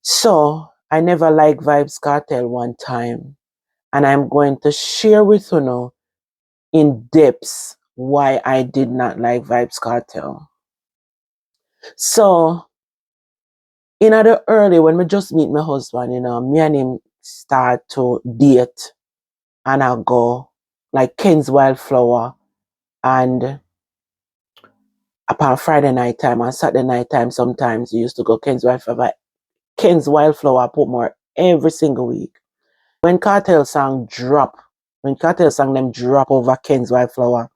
So I never liked Vibes Cartel one time, and I'm going to share with you now in depth why I did not like Vibes Cartel. So in the early when we just meet my husband, me and him start to date, and I go like Ken's Wildflower, and upon Friday night time and Saturday night time sometimes we used to go Ken's Wildflower. Ken's Wildflower put more every single week. When Cartel song drop, when Cartel song them drop over Ken's Wildflower,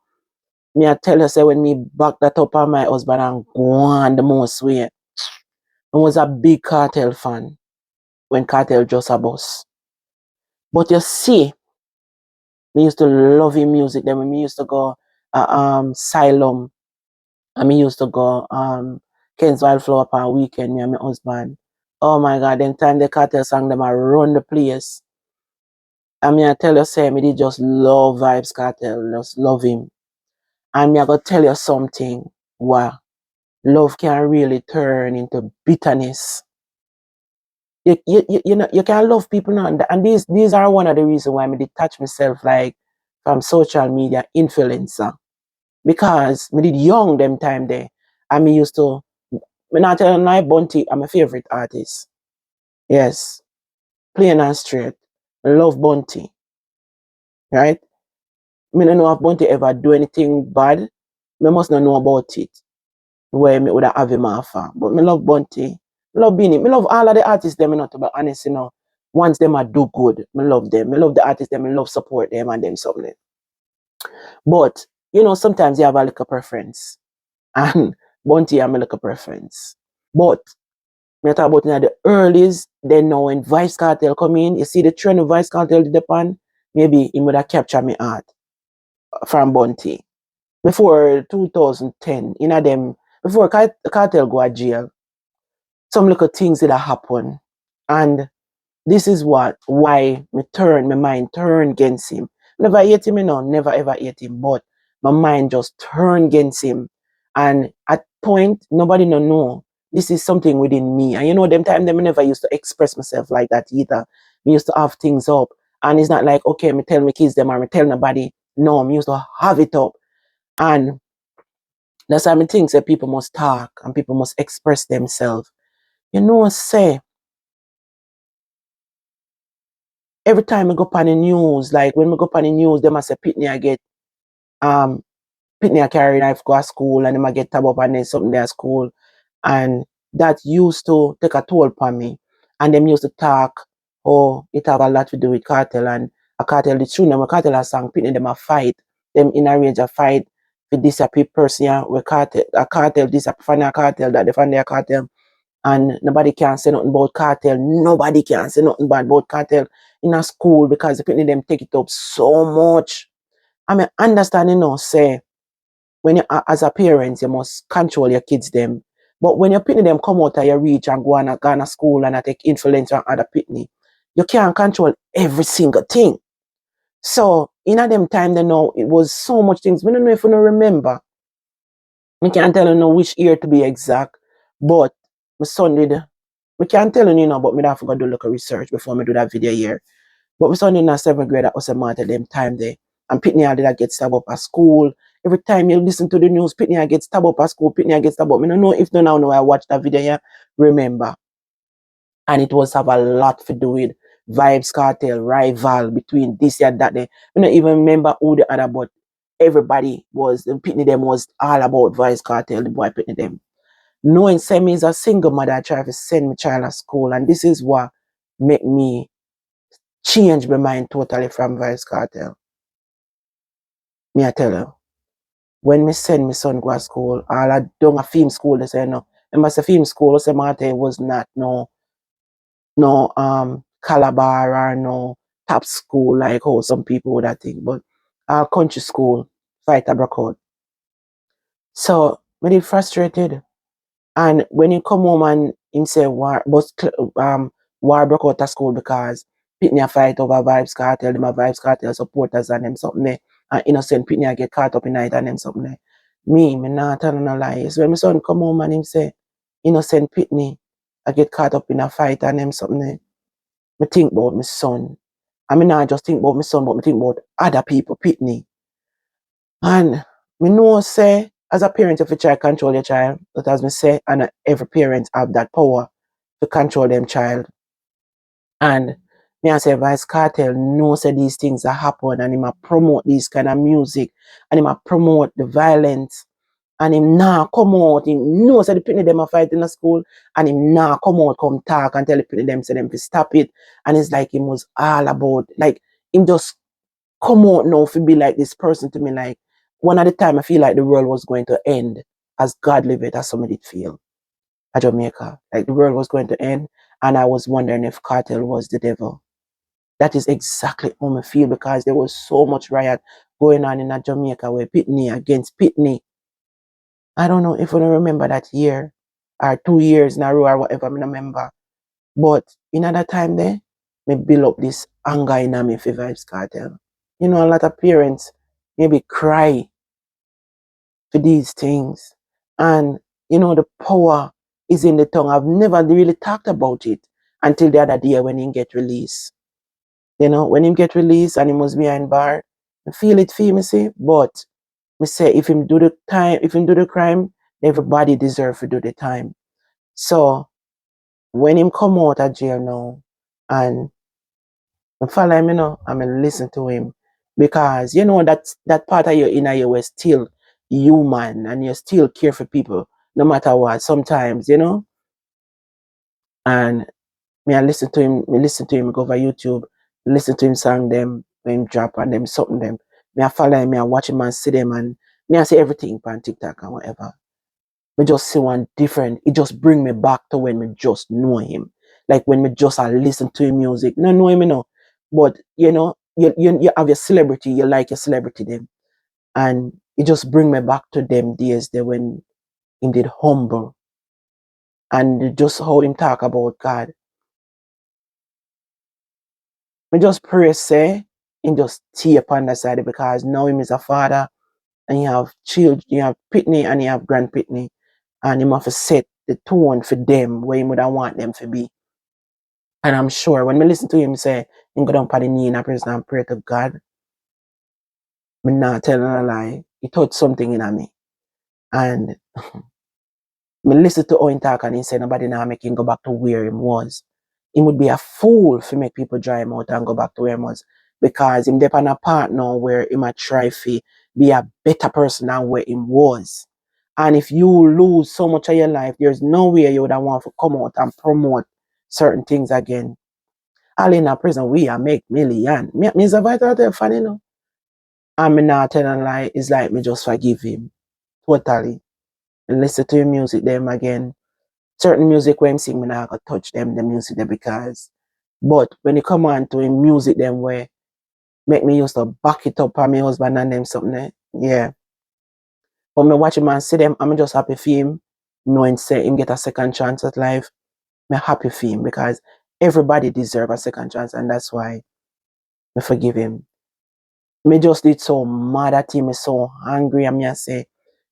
me I tell you say when me back that up on my husband and go on the most way. I was a big Cartel fan when Cartel just a bus. But you see, me used to love him music. Then when me used to go Asylum, and me used to go Ken's Wildflower upon weekend, me and my husband. Oh my God, them time the Cartel song them I run the place. I mean, I tell you, say, me did just love Vibes Cartel, just love him. And me, I gotta tell you something. Wow, love can really turn into bitterness. You can love people now, and these are one of the reasons why I detach myself like from social media influencer, because me did young them time there, and me used to. Me not tell you, Bunty, I'm my favorite artist. Yes, plain and straight. I love Bunty, right? Me don't know if Bunty ever do anything bad. Me must not know about it. Where me would have him offer. But me love Bunty. Me love Beanie. Me love all of the artists them, to be honest, Once them are do good, me love them. Me love the artists them, me love support them and them something. But, sometimes you have a little preference. And Bunty have a little preference. But me talk about in the earlies, then now when Vice Cartel come in, you see the trend of Vice Cartel did upon, maybe he would have captured me heart from Bunty. Before 2010, before Cartel go to jail, some little things that happen. And this is why my mind turn against him. Never hate him, never ever hate him, but my mind just turn against him. And at point, nobody no know. This is something within me. And them time them I never used to express myself like that either. Me used to have things up. And it's not like, okay, me tell my kids them or me tell nobody. No, me used to have it up. And that's why I think that people must talk and people must express themselves. Say, every time I go up on the news, like when I go up on the news, they must say Pitney I get um Pitney I carry knife go to school and them I get tab up and then something there at school. And that used to take a toll upon me. And them used to talk, oh, it have a lot to do with Cartel, and a Cartel the tune them a Cartel a song Pitney them a fight. Them in a range of fight with this a person yeah, with Cartel, this a fan a Cartel, that the fan a Cartel. And nobody can say nothing about Cartel. Nobody can say nothing bad about Cartel in a school because the people them take it up so much. I mean, understanding say when you as a parent you must control your kids them. But when your pitney them come out of your reach and go on a school and take influence on other pitney, you can't control every single thing. So in a them time they know it was so much things. We don't know if you don't remember. I can't tell you know which year to be exact, but my son did. We can't tell you, but me have to go do look of research before me do that video here. But my son in a 7th grade at Osemata them time there. And Pitney did that get stabbed up at school. Every time you listen to the news, Pitney gets stabbed up at school, Pitney gets stabbed up. I don't know if no now know I watch that video here, remember. And it was have a lot to do with Vibes Cartel, rival between this and that. I don't even remember who the other, but everybody was, Pitney them was all about Vibes Cartel, the boy Pitney them. Knowing Semi is a single mother, I try to send my child to school, and this is what make me change my mind totally from Vice Cartel. Me I tell you, when me send my son go to school, all I done a film school, they say no. And my film school, say Martin was not no Calabar or no top school like how some people would have think, but our country school fight a broke out. So me did frustrated. And when he come home and him say war broke out of school because Pitney a fight over Vibes Cartel, them a Vibes Cartel supporters and them something there. And innocent Pitney a get caught up in it and them something there. Me not telling no lies. When my son come home and him say innocent Pitney I get caught up in a fight and them something there, me think about my son. I mean, not just think about my son, but me think about other people, pitney. And me know say, as a parent, if you try to control your child, but as me say, and every parent have that power to control them child. And me I say Vice Cartel knows that these things are happen and he might promote these kind of music and he might promote the violence and him now come out, him knows that the people them are fighting in the school and him now come out, come talk and tell the people them say them to stop it. And it's like him was all about like him just come out now to be like this person to me like one at the time I feel like the world was going to end as God live it as somebody did feel at Jamaica. Like the world was going to end and I was wondering if Cartel was the devil. That is exactly how I feel because there was so much riot going on in Jamaica where Pitney against Pitney. I don't know if I remember that year or 2 years in a row or whatever, I remember. But in that time there, me build up this anger in me for Vibes Cartel. You know, a lot of parents maybe cry for these things. And, you know, the power is in the tongue. I've never really talked about it until the other day when he get released. You know, when him get released and he was behind bar, I feel it feel me see, but me say if him do the time, if him do the crime, everybody deserve to do the time. So when him come out of jail now and I follow him, you know, I mean listen to him because you know that part of your inner you was still human and you still care for people no matter what sometimes, you know. And me I listen to him, go over YouTube, listen to him song them, when him drop and them something them. Me I follow him, me I watch him and see them and me I see everything on TikTok and whatever. Me just see one different. It just bring me back to when me just know him. Like when me just listen to him music. No know him, you know. But you know, you have your celebrity, you like your celebrity them. And it just bring me back to them days there when him did humble. And just how him talk about God. Me just pray say him just stay upon that side because now him is a father and you have children, you have pitney and you have grand pitney. And him have to set the tone for them where he would want them to be. And I'm sure when me listen to him say, him go down on the knee in a prison and pray to God, me not telling a lie. He touched something in me. And me listen to how he talk and he say nobody now make him go back to where him was. He would be a fool to make people dry him out and go back to where he was. Because him depend on a part now where he might try to be a better person than where he was. And if you lose so much of your life, there's no way you would want to come out and promote certain things again. All in a prison, we are make million. Me survive out there funny, you know. And me not telling a lie, it's like me just forgive him. Totally. And listen to him music them again. Certain music when him sing, me not gonna touch them, the music there because but when it come on to him music them where make me used to back it up on my husband and them something there. Yeah. But me watch him and see them, I'm just happy for him, knowing say him get a second chance at life. Me happy for him because everybody deserve a second chance and that's why me forgive him. Me just did so mad at him, me so angry, and me I say,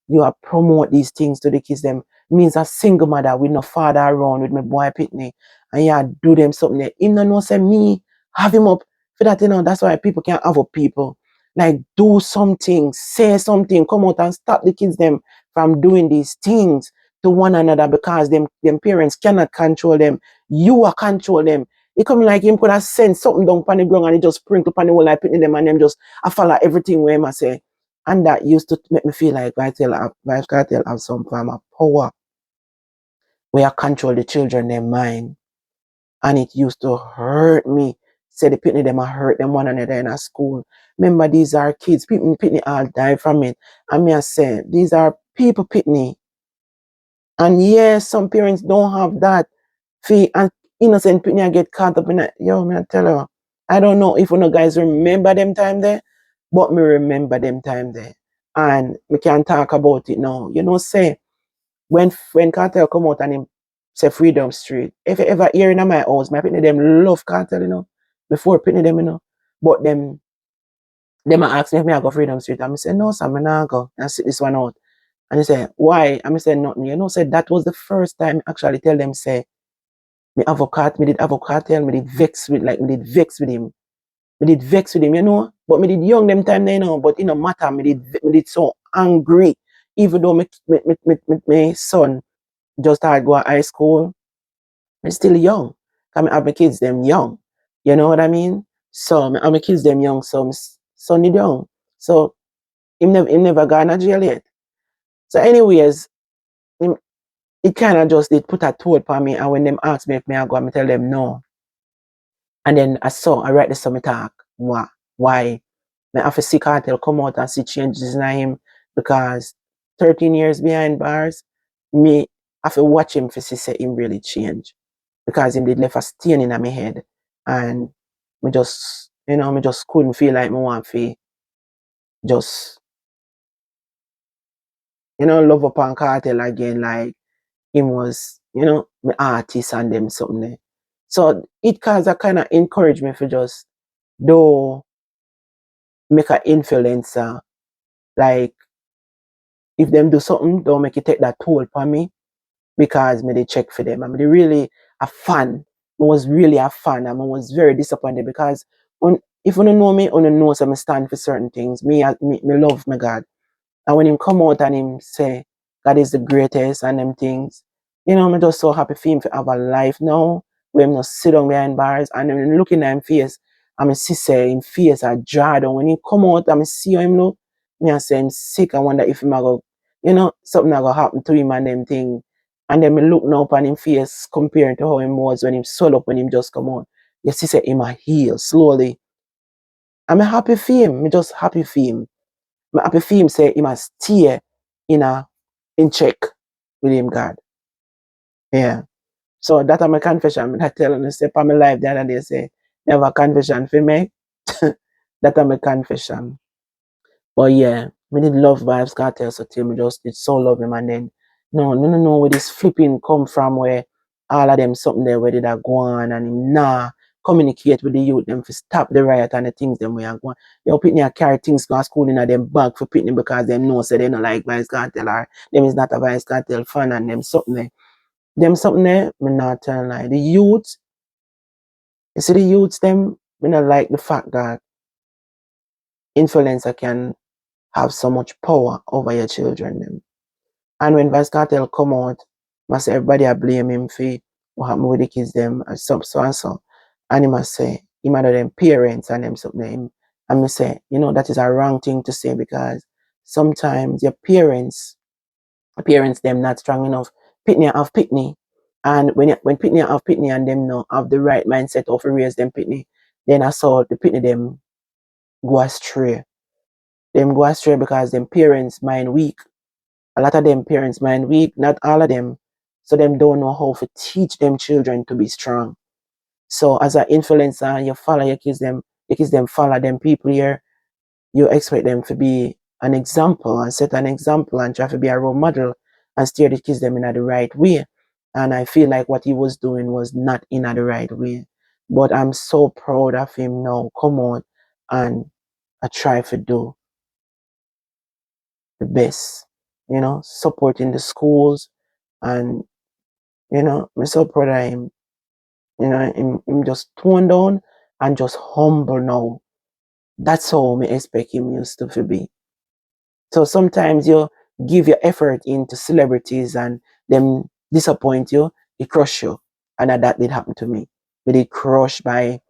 you are promote these things to the kids them. Means a single mother with no father around with my boy pitney, and yeah, do them something there. Him no know say me have him up for that, you know, that's why people can't have up people. Like do something, say something, come out and stop the kids them from doing these things to one another because them parents cannot control them. You are control them. It come like him could have sent something down upon the ground and he just sprinkle upon the whole like pitney them and them just I follow everything where him I say. And that used to make me feel like Vibes Cartel have some form of power where I control the children, their mind. And it used to hurt me. Say the pitney them I hurt them one another in a school. Remember, these are kids. People pitney all die from it. And me I say, these are people pitney. And yes, some parents don't have that fee and innocent pitney get caught up in it. Yo, me I tell you, I don't know if you know guys remember them time there, but me remember them time there. And we can talk about it now. You know, say when Cartel come out and him say Freedom Street, if you ever hear in my house, my pitney them love Cartel, you know, before pitney them, you know. But them a ask me if me I go Freedom Street. And I say, no, sir, me not go. And sit this one out. And he say, why? And I say nothing. You know, say that was the first time I actually tell them say me did avocado, me did vex with him. Me did vex with him, you know. But me did young them time there, you know. But it no matter, me did so angry. Even though my son just started going to high school, I'm still young. Cause I have my kids them young. You know what I mean? So I have my kids them young, so my son is young. So him never gone to jail yet. So anyways, him, it kind of just did put a toll upon me. And when them ask me if me I go, I tell them no. And then I write the summit talk. Why? I have to see Cartel come out and see changes in him because 13 years behind bars, me have to watch him to see say him really change. Because him did left a stain in my head. And me just, me just couldn't feel like me want to just, love upon Cartel again like him was, my artist and them something there. So it cause a kind of encourage me for just do make an influencer. Like if them do something, don't make it take that toll upon me because me they check for them. I'm really a fan. I was really a fan and I was very disappointed because if you don't know me, you don't know so I stand for certain things. Me love my God. And when him come out and him say God is the greatest and them things, I'm just so happy for him to have a life now where him not sit down behind bars and then looking at him face, and I see say him face a jar down. When he come out and I see how him look, me I say him sick. I wonder if him a go, something a go happen to him and them thing. And then me look now upon him face comparing to how him was when him swell up when him just come out. You see say him a heal slowly. I'm happy for him. Me just happy for him. I'm happy for him say he must stay in check with him God. Yeah. So that are my confession. I tell you say for my life the other day say never confession for me. That are my confession. But yeah, me did love vibes cartel so till me just did so love him and then no where this flipping come from where all of them something there where did I go on and him communicate with the youth them for stop the riot and the things them we are going. Yo Pitney carry things to school in a them bag for Pitney because them know say they don't like Vice Cartel or them is not a Vice Cartel fan and them something there. Them something there, me not tell lie. The youth, you see the youths them, me not like the fact that influencer can have so much power over your children them. And when Vice Cartel come out, must say everybody a blame him for what happened with the kids them and so and so. And he must say, he might have them parents and them something. And me say, that is a wrong thing to say because sometimes your parents them not strong enough. Pitney have Pitney. And when Pitney have Pitney and them no have the right mindset of raise them Pitney, then I saw the Pitney them go astray. Them go astray because them parents mind weak. A lot of them parents mind weak, not all of them. So them don't know how to teach them children to be strong. So as an influencer, you follow your kids them follow them people here, you expect them to be an example and set an example and try to be a role model and steer the kids them in the right way. And I feel like what he was doing was not in the right way. But I'm so proud of him now. Come on and I try to do the best, supporting the schools and I'm so proud of him. Him just toned down and just humble now. That's how I expect him used to be. So sometimes you give your effort into celebrities and them disappoint you, they crush you. And that did happen to me. But they crushed by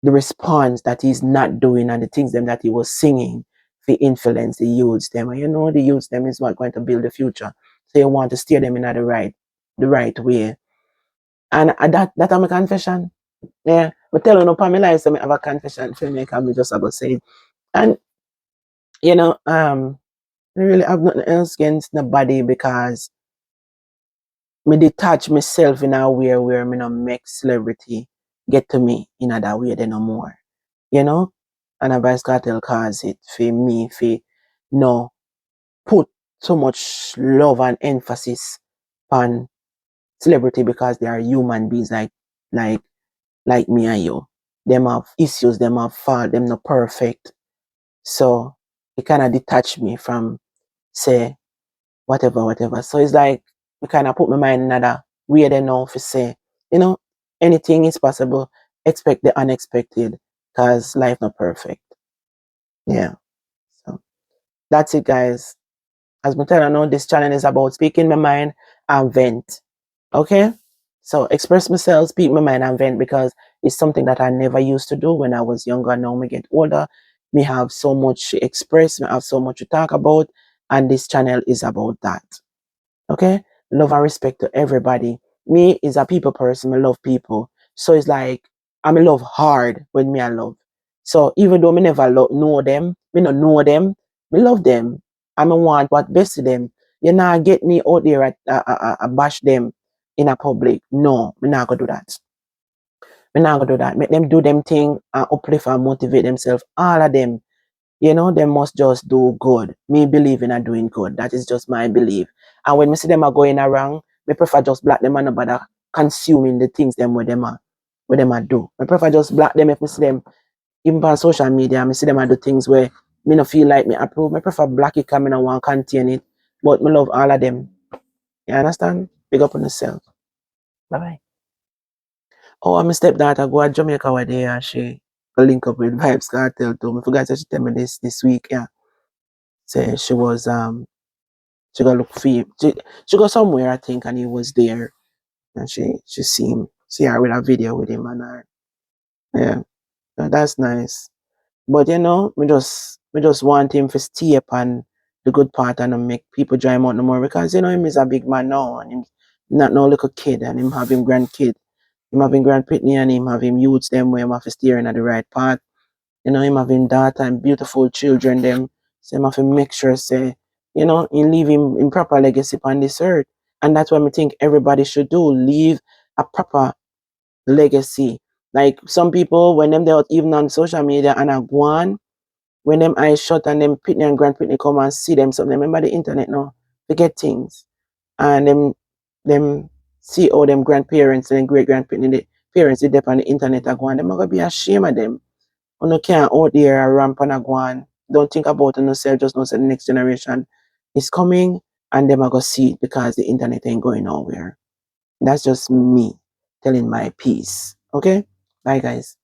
the response that he's not doing and the things them that he was singing to influence the youths them. And the youths them is what going to build the future. So you want to steer them in the right way. And that are my confession. Yeah. But tell you no Pamela is I have a confession for me, I'm just about saying. And I really have nothing else against nobody because me detach myself in a way where me not make celebrity get to me in a that way they no more. You know? And a Vice Cartel cause it for me for no put so much love and emphasis on celebrity because they are human beings like like me and you. Them have issues, them have fault, them not perfect. So it kinda detach me from say whatever. So it's like we kind of put my mind in another way they know for say you know, anything is possible. Expect the unexpected, because life not perfect. Yeah. So that's it, guys. As I tell you now, this channel is about speaking my mind and vent. Okay? So express myself, speak my mind and vent, because it's something that I never used to do when I was younger. Now me get older. Me have so much to express, me have so much to talk about, and this channel is about that. Okay? Love and respect to everybody. Me is a people person. I love people. So it's like I'm in love hard when me I love. So even though me never know them, me not know them, me love them. I me want what best to them. You not get me out there at bash them in a public. No, me not gonna do that. Me not gonna do that. Make them do them thing and uplift and motivate themselves. All of them. They must just do good. Me believe in a doing good. That is just my belief. And when me see them are going around, me prefer just black them and nobody consuming the things them where them are do. Me prefer just black them if me see them even on social media, me see them are do things where me no feel like me approve. Me prefer black it coming and want contain it. But me love all of them. You understand? Big up on yourself. Bye bye. Oh, and my stepdaughter go to Jamaica one day and she link up with Vibes Cartel too. I forgot to tell me this week, yeah. Say she was she got look for him. She got somewhere I think and he was there and she see her with a video with him and her. Yeah. So that's nice. But we just want him to stay up on the good part and not make people join him out no more, because him is a big man now and him not no little kid and him have him grandkid. Him have him grandpitney and him have him youths them where him have to steer in at the right path. Him having daughter and beautiful children them. So him have to make sure say, he leave him in proper legacy on this earth. And that's what I think everybody should do. Leave a proper legacy. Like some people, when them they out even on social media and I go on, when them eyes shut and them pitney and grandpitney come and see them something. Remember the internet now, forget things. And them see all them grandparents and great grandpitney, the parents they dep on the internet are going, them are gonna be ashamed of them. You can't out there and ramp and a go on. Don't think about it yourself, just know that the next generation is coming and them are gonna see it because the internet ain't going nowhere. That's just me telling my piece. Okay? Bye guys.